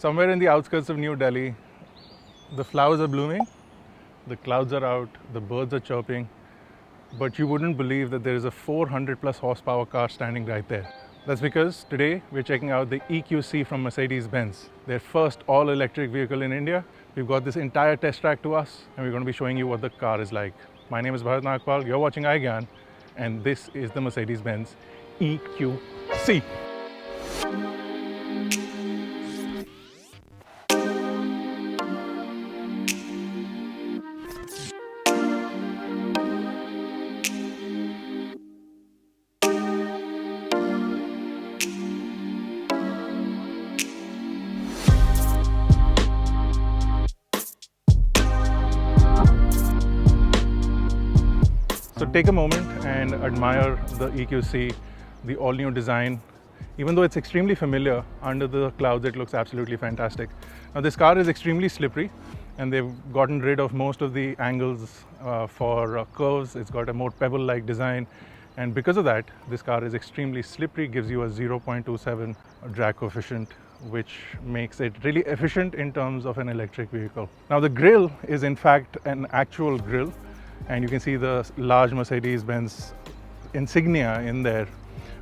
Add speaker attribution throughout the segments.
Speaker 1: Somewhere in the outskirts of New Delhi, the flowers are blooming, the clouds are out, the birds are chirping, but you wouldn't believe that there is a 400 plus horsepower car standing right there. That's because today we're checking out the EQC from Mercedes-Benz, their first all-electric vehicle in India. We've got this entire test track to us, and we're going to be showing you what the car is like. My name is Bharat Nagpal, you're watching iGyan, and this is the Mercedes-Benz EQC. So take a moment and admire the EQC, the all-new design. Even though it's extremely familiar, under the clouds it looks absolutely fantastic. Now this car is extremely slippery, and they've gotten rid of most of the angles for curves. It's got a more pebble-like design, and because of that, this car is extremely slippery, gives you a 0.27 drag coefficient, which makes it really efficient in terms of an electric vehicle. Now the grille is in fact an actual grille, and you can see the large Mercedes-Benz insignia in there.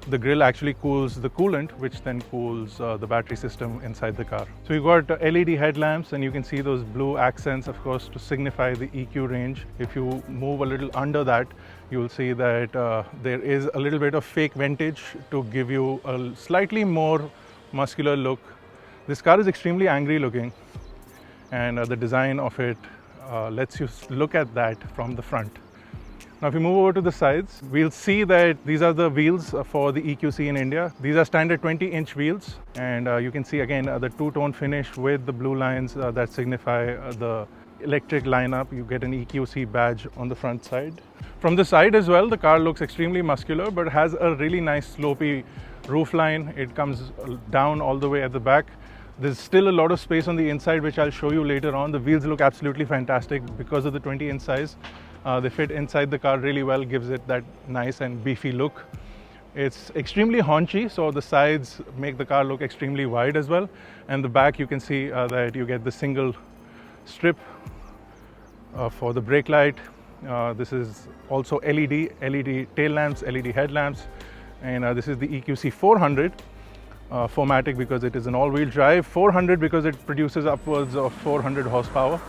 Speaker 1: The grille actually cools the coolant, which then cools the battery system inside the car. So you've got LED headlamps, and you can see those blue accents, of course, to signify the EQ range. If you move a little under that, you'll see that there is a little bit of fake ventage to give you a slightly more muscular look. This car is extremely angry looking, and the design of it lets you look at that from the front. Now if you move over to the sides, we'll see that these are the wheels for the EQC in India. These are standard 20-inch wheels, and you can see again the two-tone finish with the blue lines that signify the electric lineup. You get an EQC badge on the front side. From the side as well, the car looks extremely muscular, but has a really nice slopey roofline. It comes down all the way at the back. There's still a lot of space on the inside, which I'll show you later on. The wheels look absolutely fantastic because of the 20-inch size. They fit inside the car really well, gives it that nice and beefy look. It's extremely haunchy, so the sides make the car look extremely wide as well. And the back, you can see that you get the single strip for the brake light. This is also LED tail lamps, LED headlamps, and this is the EQC 400. 4MATIC because it is an all-wheel drive, 400 because it produces upwards of 400 horsepower,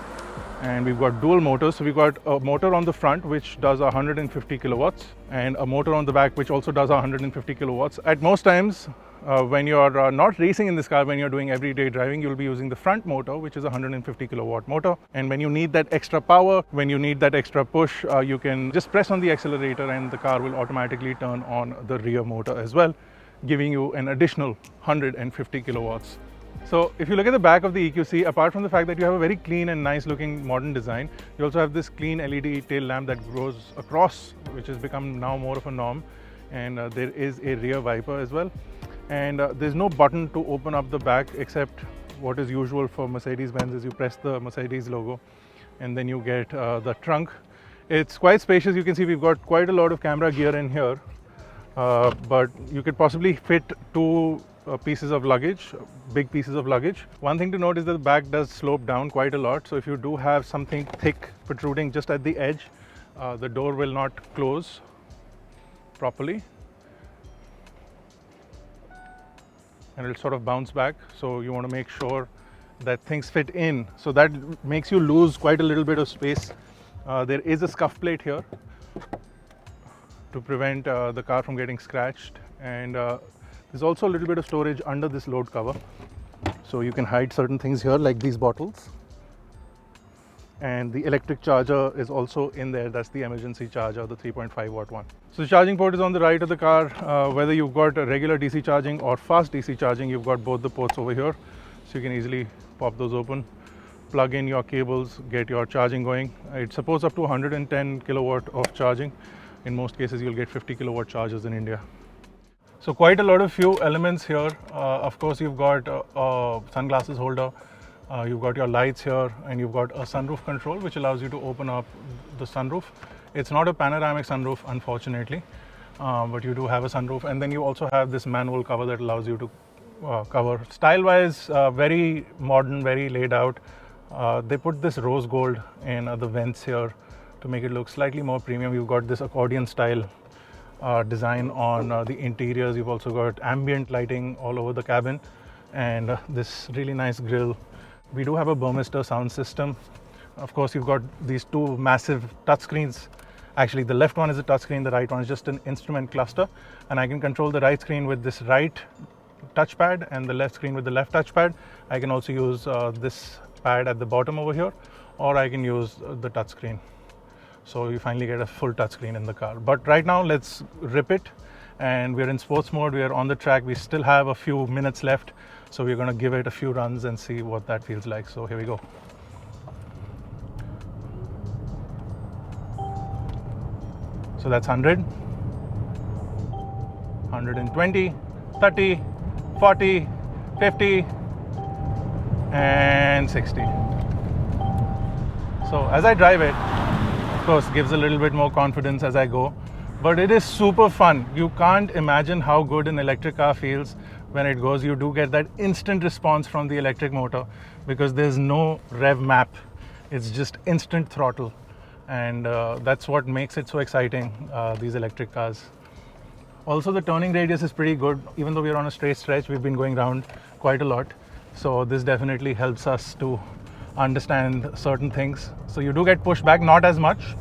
Speaker 1: and we've got dual motors. So we've got a motor on the front which does 150 kilowatts, and a motor on the back which also does 150 kilowatts. At most times when you're not racing in this car, when you're doing everyday driving, you'll be using the front motor, which is a 150 kilowatt motor, and when you need that extra power, when you need that extra push, you can just press on the accelerator and the car will automatically turn on the rear motor as well, giving you an additional 150 kilowatts. So if you look at the back of the EQC, apart from the fact that you have a very clean and nice looking modern design, you also have this clean LED tail lamp that goes across, which has become now more of a norm, and there is a rear wiper as well, and there's no button to open up the back except what is usual for Mercedes-Benz is you press the Mercedes logo and then you get the trunk. It's quite spacious. You can see we've got quite a lot of camera gear in here. But you could possibly fit two pieces of luggage, big pieces of luggage. One thing to note is that the back does slope down quite a lot, so if you do have something thick protruding just at the edge, the door will not close properly and it'll sort of bounce back. So you want to make sure that things fit in, so that makes you lose quite a little bit of space. There is a scuff plate here to prevent the car from getting scratched, and there's also a little bit of storage under this load cover, so you can hide certain things here like these bottles, and the electric charger is also in there. That's the emergency charger, the 3.5 watt one. So the charging port is on the right of the car. Whether you've got a regular DC charging or fast DC charging, you've got both the ports over here, so you can easily pop those open, plug in your cables, get your charging going. It supports up to 110 kilowatt of charging. In most cases, you'll get 50 kilowatt chargers in India. So quite a lot of few elements here. Of course, you've got a sunglasses holder, you've got your lights here, and you've got a sunroof control, which allows you to open up the sunroof. It's not a panoramic sunroof, unfortunately, but you do have a sunroof. And then you also have this manual cover that allows you to cover. Style-wise, very modern, very laid out. They put this rose gold in the vents here to make it look slightly more premium. You've got this accordion style design on the interiors. You've also got ambient lighting all over the cabin, and this really nice grille. We do have a Burmester sound system. Of course, you've got these two massive touchscreens. Actually, the left one is a touchscreen, the right one is just an instrument cluster, and I can control the right screen with this right touchpad and the left screen with the left touchpad. I can also use this pad at the bottom over here, or I can use the touchscreen. So you finally get a full touchscreen in the car. But right now, let's rip it, and we're in sports mode. We are on the track. We still have a few minutes left, so we're going to give it a few runs and see what that feels like. So here we go. So that's 100, 120, 30, 40, 50, and 60. So as I drive it, of course, gives a little bit more confidence as I go, but it is super fun. You can't imagine how good an electric car feels when it goes. You do get that instant response from the electric motor because there's no rev map. It's just instant throttle. And that's what makes it so exciting, these electric cars. Also, the turning radius is pretty good. Even though we're on a straight stretch, we've been going around quite a lot. So this definitely helps us to understand certain things. So you do get pushed back, not as much.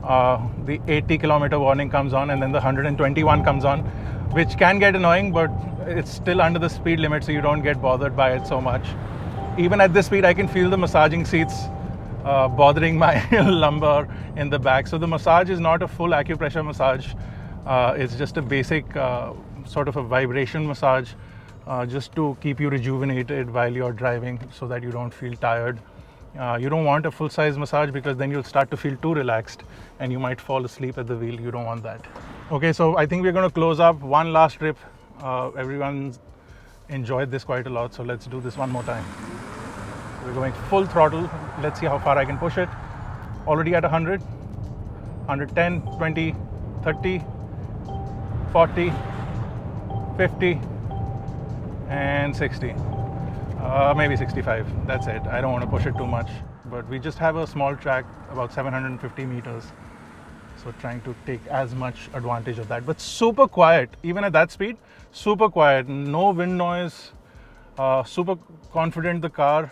Speaker 1: The 80-kilometer warning comes on, and then the 121 comes on, which can get annoying, but it's still under the speed limit, so you don't get bothered by it so much. Even at this speed, I can feel the massaging seats bothering my lumbar in the back. So the massage is not a full acupressure massage. It's just a basic sort of a vibration massage, just to keep you rejuvenated while you're driving so that you don't feel tired. You don't want a full-size massage because then you'll start to feel too relaxed and you might fall asleep at the wheel. You don't want that. Okay, so I think we're going to close up one last trip. Everyone's enjoyed this quite a lot, so let's do this one more time. We're going full throttle. Let's see how far I can push it. Already at 100, 110, 20, 30, 40, 50, and 60. Maybe 65. That's it. I don't want to push it too much. But we just have a small track, about 750 meters. So trying to take as much advantage of that. But super quiet, even at that speed, super quiet. No wind noise. Super confident the car.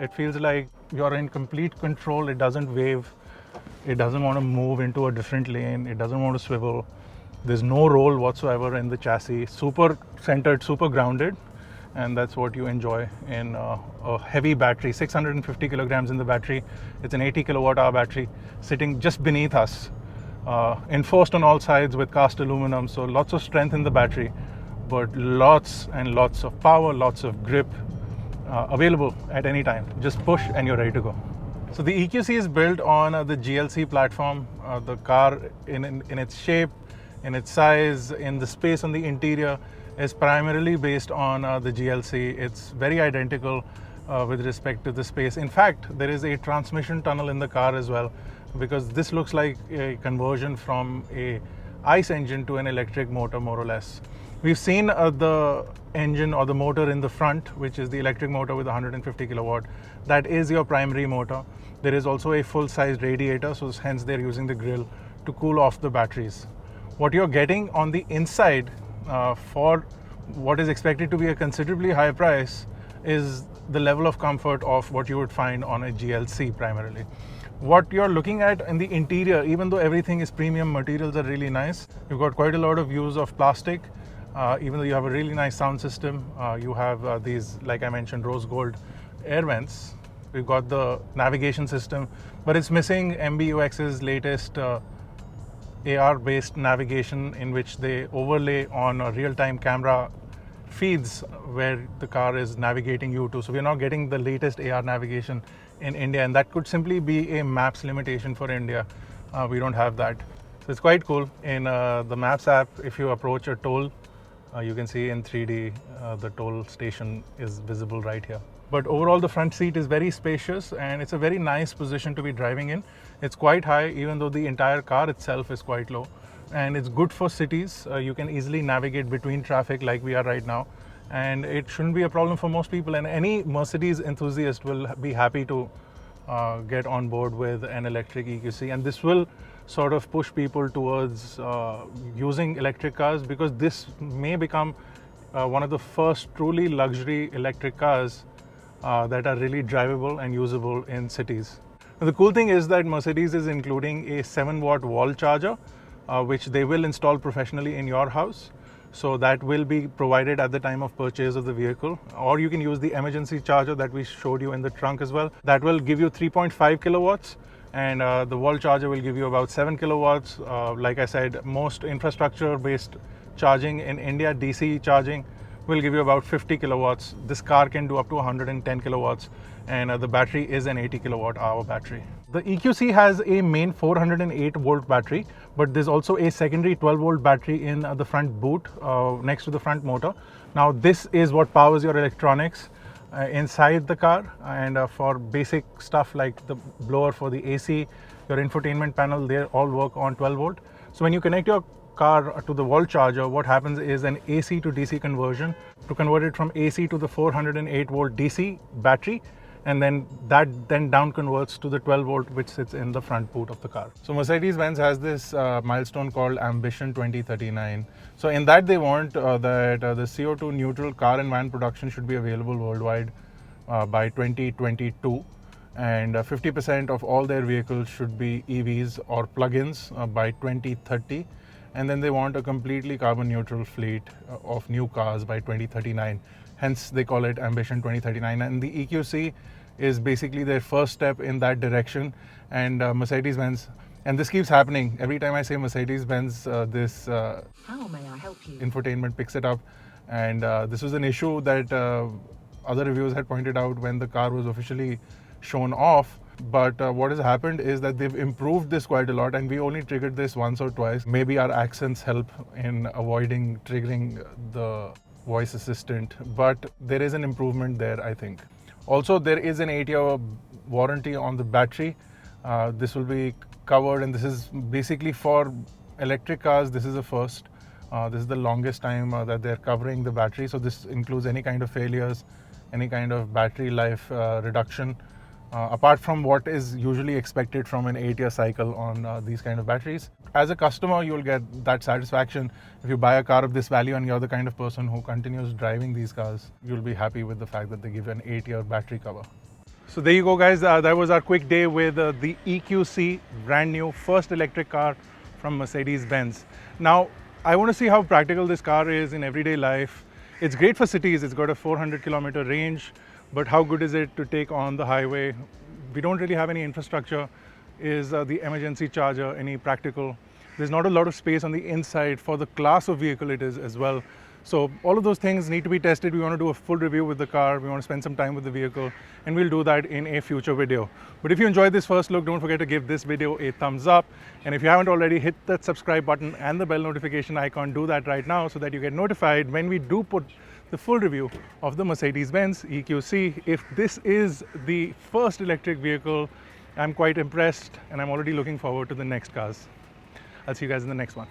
Speaker 1: It feels like you're in complete control. It doesn't wave. It doesn't want to move into a different lane. It doesn't want to swivel. There's no roll whatsoever in the chassis. Super centered, super grounded. And that's what you enjoy in a heavy battery. 650 kilograms in the battery. It's an 80 kilowatt hour battery sitting just beneath us. Enforced on all sides with cast aluminum. So lots of strength in the battery, but lots and lots of power, lots of grip available at any time. Just push and you're ready to go. So the EQC is built on the GLC platform. The car in its shape, in its size, in the space on the interior is primarily based on the GLC. It's very identical with respect to the space. In fact, there is a transmission tunnel in the car as well, because this looks like a conversion from a ICE engine to an electric motor, more or less. We've seen the engine or the motor in the front, which is the electric motor with 150 kilowatt. That is your primary motor. There is also a full-size radiator, so hence they're using the grill to cool off the batteries. What you're getting on the inside for what is expected to be a considerably high price is the level of comfort of what you would find on a GLC primarily. What you're looking at in the interior, even though everything is premium, materials are really nice. You've got quite a lot of use of plastic. Even though you have a really nice sound system, you have these, like I mentioned, rose gold air vents. We've got the navigation system, but it's missing MBUX's latest AR-based navigation, in which they overlay on a real-time camera feeds where the car is navigating you to. So we're not getting the latest AR navigation in India, and that could simply be a Maps limitation for India. We don't have that. So it's quite cool. In the Maps app, if you approach a toll, you can see in 3D the toll station is visible right here. But overall, the front seat is very spacious and it's a very nice position to be driving in. It's quite high, even though the entire car itself is quite low. And it's good for cities. You can easily navigate between traffic like we are right now. and it shouldn't be a problem for most people. And any Mercedes enthusiast will be happy to get on board with an electric EQC, and this will sort of push people towards using electric cars, because this may become one of the first truly luxury electric cars that are really drivable and usable in cities. Now, the cool thing is that Mercedes is including a 7-watt wall charger, which they will install professionally in your house. So that will be provided at the time of purchase of the vehicle, or you can use the emergency charger that we showed you in the trunk as well. That will give you 3.5 kilowatts, and the wall charger will give you about 7 kilowatts. Like I said, most infrastructure based charging in India, DC charging, will give you about 50 kilowatts. This car can do up to 110 kilowatts, and the battery is an 80 kilowatt hour battery. The EQC has a main 408 volt battery, but there's also a secondary 12 volt battery in the front boot next to the front motor. Now this is what powers your electronics inside the car, and for basic stuff like the blower for the AC, your infotainment panel, they all work on 12 volt. So when you connect your car to the wall charger, what happens is an AC to DC conversion to convert it from AC to the 408 volt DC battery, and then that down converts to the 12 volt which sits in the front boot of the car. So Mercedes-Benz has this milestone called Ambition 2039. So in that they want that the CO2 neutral car and van production should be available worldwide by 2022, and 50% of all their vehicles should be EVs or plug-ins by 2030. And then they want a completely carbon neutral fleet of new cars by 2039. Hence they call it Ambition 2039, and the EQC is basically their first step in that direction. And Mercedes-Benz, and this keeps happening every time I say Mercedes-Benz, this
Speaker 2: how may I help you?
Speaker 1: Infotainment picks it up. And this was an issue that other reviewers had pointed out when the car was officially shown off. But what has happened is that they've improved this quite a lot, and we only triggered this once or twice. Maybe our accents help in avoiding triggering the voice assistant, but there is an improvement there, I think. Also, there is an 8-year warranty on the battery. This will be covered, and this is basically for electric cars. This is the first. This is the longest time that they're covering the battery. So this includes any kind of failures, any kind of battery life reduction, apart from what is usually expected from an 8-year cycle on these kind of batteries. As a customer, you'll get that satisfaction. If you buy a car of this value and you're the kind of person who continues driving these cars, you'll be happy with the fact that they give an 8-year battery cover. So there you go, guys. That was our quick day with the EQC, brand new first electric car from Mercedes-Benz. Now, I want to see how practical this car is in everyday life. It's great for cities. It's got a 400-kilometer range. But how good is it to take on the highway? We don't really have any infrastructure. Is the emergency charger any practical? There's not a lot of space on the inside for the class of vehicle it is as well. So all of those things need to be tested. We want to do a full review with the car. We want to spend some time with the vehicle, and we'll do that in a future video. But if you enjoyed this first look, don't forget to give this video a thumbs up. And if you haven't already, hit that subscribe button and the bell notification icon. Do that right now so that you get notified when we do put the full review of the Mercedes-Benz EQC. If this is the first electric vehicle, I'm quite impressed, and I'm already looking forward to the next cars. I'll see you guys in the next one.